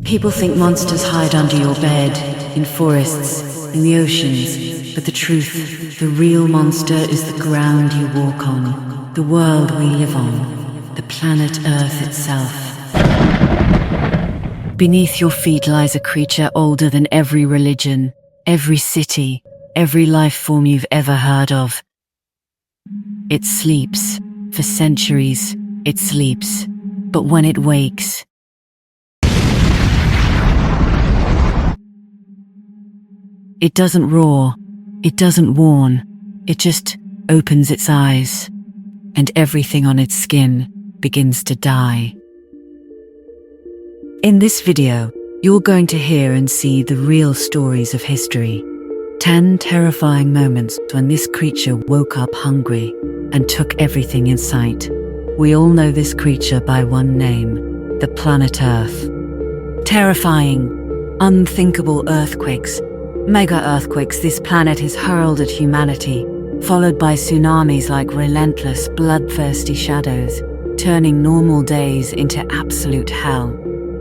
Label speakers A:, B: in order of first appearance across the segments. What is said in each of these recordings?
A: People think monsters hide under your bed, in forests, in the oceans, but the truth, the real monster is the ground you walk on, the world we live on, the planet Earth itself. Beneath your feet lies a creature older than every religion, every city, every life form you've ever heard of. It sleeps. For centuries, it sleeps. But when it wakes, it doesn't roar, it doesn't warn, it just opens its eyes, and everything on its skin begins to die. In this video, you're going to hear and see the real stories of history. 10 terrifying moments when this creature woke up hungry and took everything in sight. We all know this creature by one name, the planet Earth. Terrifying, unthinkable earthquakes. Mega earthquakes this planet has hurled at humanity, followed by tsunamis like relentless, bloodthirsty shadows, turning normal days into absolute hell.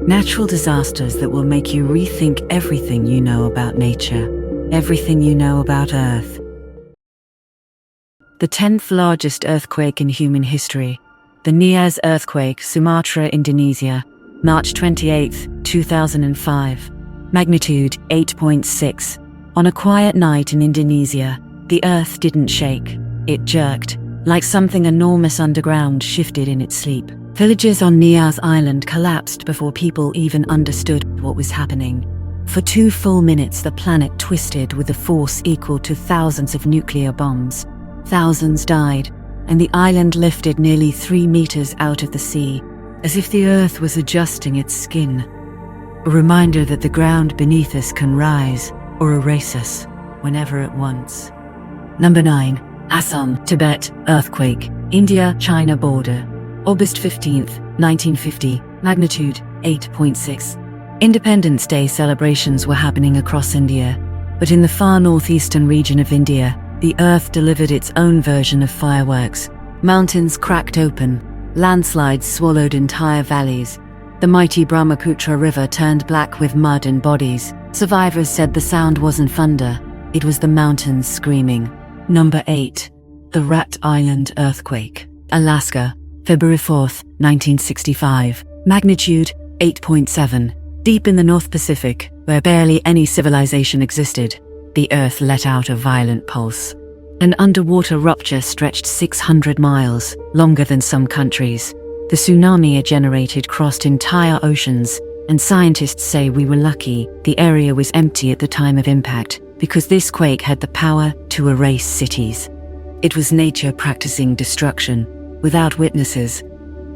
A: Natural disasters that will make you rethink everything you know about nature, everything you know about Earth. The 10th largest earthquake in human history, the Nias earthquake, Sumatra, Indonesia, March 28, 2005. Magnitude 8.6. On a quiet night in Indonesia, the earth didn't shake. It jerked, like something enormous underground shifted in its sleep. Villages on Nias Island collapsed before people even understood what was happening. For 2 full minutes, the planet twisted with a force equal to thousands of nuclear bombs. Thousands died, and the island lifted nearly 3 meters out of the sea, as if the earth was adjusting its skin. A reminder that the ground beneath us can rise or erase us whenever it wants. Number 9. Assam, Tibet, earthquake, India-China border. August 15th, 1950, magnitude 8.6. Independence Day celebrations were happening across India, but in the far northeastern region of India, the earth delivered its own version of fireworks. Mountains cracked open, landslides swallowed entire valleys. The mighty Brahmaputra River turned black with mud and bodies. Survivors said the sound wasn't thunder, it was the mountains screaming. Number 8. The Rat Island earthquake, Alaska, February 4th, 1965, magnitude 8.7. Deep in the North Pacific, where barely any civilization existed, the earth let out a violent pulse. An underwater rupture stretched 600 miles, longer than some countries. The tsunami it generated crossed entire oceans, and scientists say we were lucky the area was empty at the time of impact, because this quake had the power to erase cities. It was nature practicing destruction, without witnesses.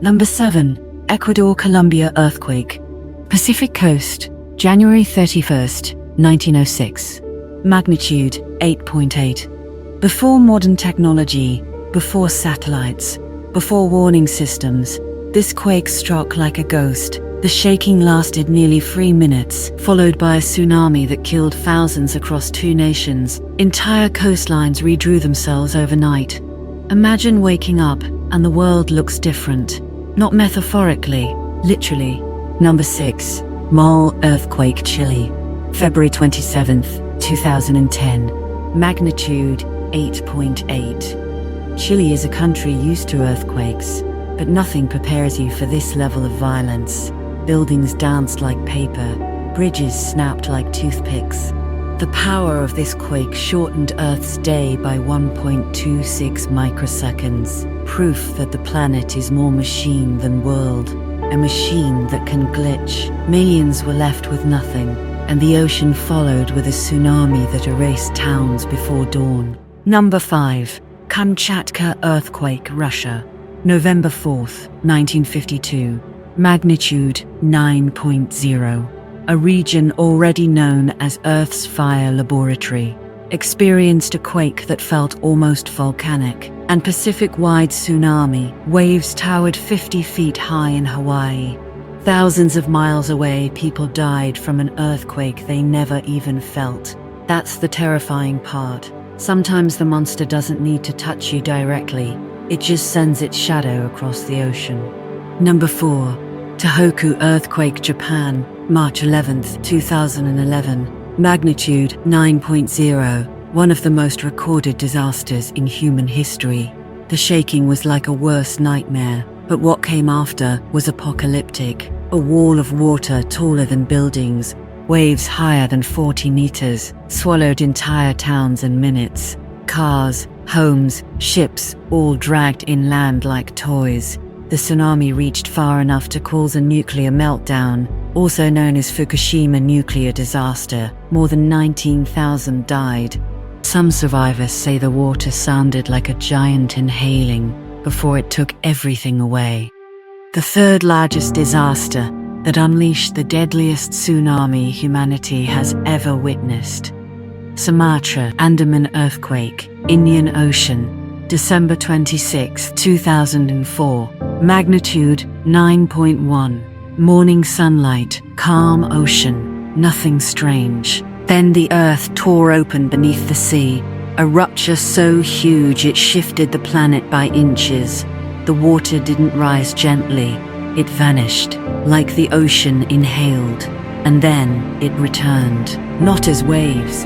A: Number 7. Ecuador-Colombia earthquake, Pacific coast, January 31st, 1906. Magnitude 8.8. Before modern technology, before satellites, before warning systems, this quake struck like a ghost. The shaking lasted nearly 3 minutes, followed by a tsunami that killed thousands across 2 nations. Entire coastlines redrew themselves overnight. Imagine waking up and the world looks different. Not metaphorically, literally. Number 6. Mole earthquake, Chile, February 27th, 2010. Magnitude 8.8. Chile is a country used to earthquakes, but nothing prepares you for this level of violence. Buildings danced like paper, bridges snapped like toothpicks. The power of this quake shortened Earth's day by 1.26 microseconds, proof that the planet is more machine than world, a machine that can glitch. Millions were left with nothing, and the ocean followed with a tsunami that erased towns before dawn. Number 5. Kamchatka earthquake, Russia, November 4th, 1952. Magnitude 9.0. A region already known as Earth's fire laboratory, experienced a quake that felt almost volcanic. And Pacific-wide tsunami. Waves towered 50 feet high in Hawaii. Thousands of miles away, people died from an earthquake they never even felt. That's the terrifying part. Sometimes the monster doesn't need to touch you directly. It just sends its shadow across the ocean. Number 4. Tohoku earthquake, Japan, March 11, 2011. Magnitude 9.0, one of the most recorded disasters in human history. The shaking was like a worse nightmare, but what came after was apocalyptic. A wall of water taller than buildings, waves higher than 40 meters, swallowed entire towns in minutes. Cars, homes, ships, all dragged inland like toys. The tsunami reached far enough to cause a nuclear meltdown, also known as Fukushima nuclear disaster. More than 19,000 died. Some survivors say the water sounded like a giant inhaling before it took everything away. The third largest disaster that unleashed the deadliest tsunami humanity has ever witnessed. Sumatra, Andaman earthquake, Indian Ocean, December 26, 2004. Magnitude 9.1. Morning sunlight, calm ocean, nothing strange. Then the earth tore open beneath the sea, a rupture so huge it shifted the planet by inches. The water didn't rise gently, it vanished, like the ocean inhaled, and then it returned, not as waves,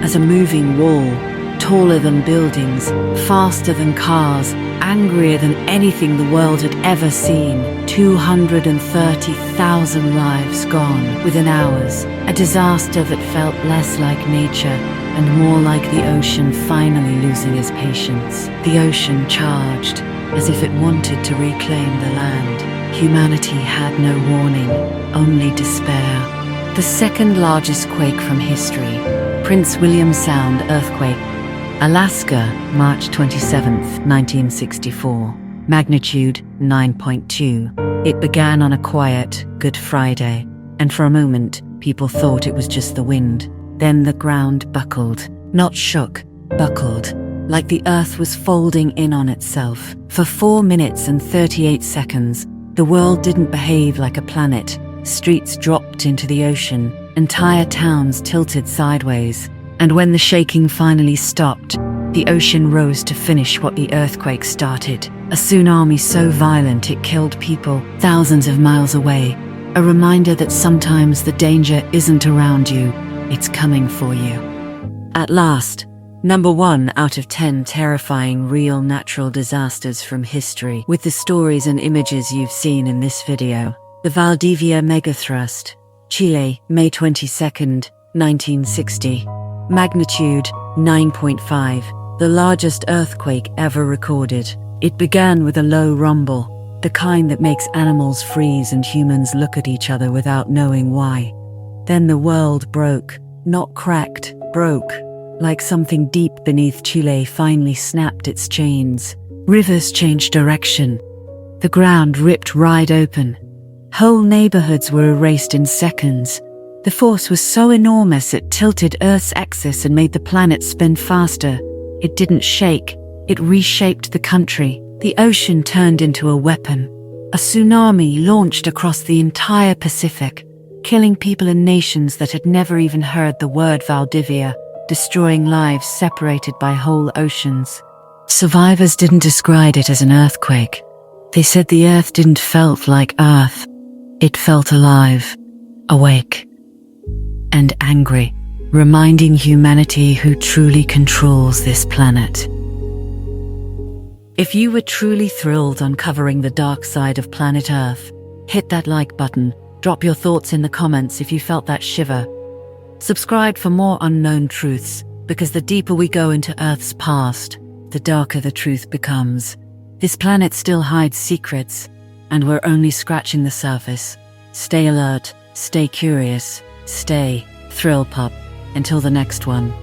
A: as a moving wall, taller than buildings, faster than cars, angrier than anything the world had ever seen. 230,000 lives gone within hours. A disaster that felt less like nature and more like the ocean finally losing its patience. The ocean charged, as if it wanted to reclaim the land. Humanity had no warning, only despair. The second largest quake from history, Prince William Sound earthquake, Alaska, March 27, 1964. Magnitude 9.2. It began on a quiet Good Friday, and for a moment, people thought it was just the wind. Then the ground buckled, not shook, buckled, like the earth was folding in on itself. For 4 minutes and 38 seconds, the world didn't behave like a planet. Streets dropped into the ocean, entire towns tilted sideways. And when the shaking finally stopped, the ocean rose to finish what the earthquake started. A tsunami so violent it killed people thousands of miles away. A reminder that sometimes the danger isn't around you, it's coming for you. At last, number 1 out of 10 terrifying real natural disasters from history, with the stories and images you've seen in this video. The Valdivia megathrust, Chile, May 22nd, 1960. Magnitude 9.5, the largest earthquake ever recorded. It began with a low rumble, the kind that makes animals freeze and humans look at each other without knowing why. Then the world broke, not cracked, broke, like something deep beneath Chile finally snapped its chains. Rivers changed direction. The ground ripped wide open. Whole neighborhoods were erased in seconds. The force was so enormous it tilted Earth's axis and made the planet spin faster. It didn't shake, it reshaped the country. The ocean turned into a weapon. A tsunami launched across the entire Pacific, killing people in nations that had never even heard the word Valdivia, destroying lives separated by whole oceans. Survivors didn't describe it as an earthquake. They said the Earth didn't felt like Earth. It felt alive, awake, and angry, reminding humanity who truly controls this planet. If you were truly thrilled uncovering the dark side of planet Earth, hit that like button, drop your thoughts in the comments if you felt that shiver. Subscribe for more unknown truths, because the deeper we go into Earth's past, the darker the truth becomes. This planet still hides secrets, and we're only scratching the surface. Stay alert, stay curious, stay Thrill Pop. Until the next one.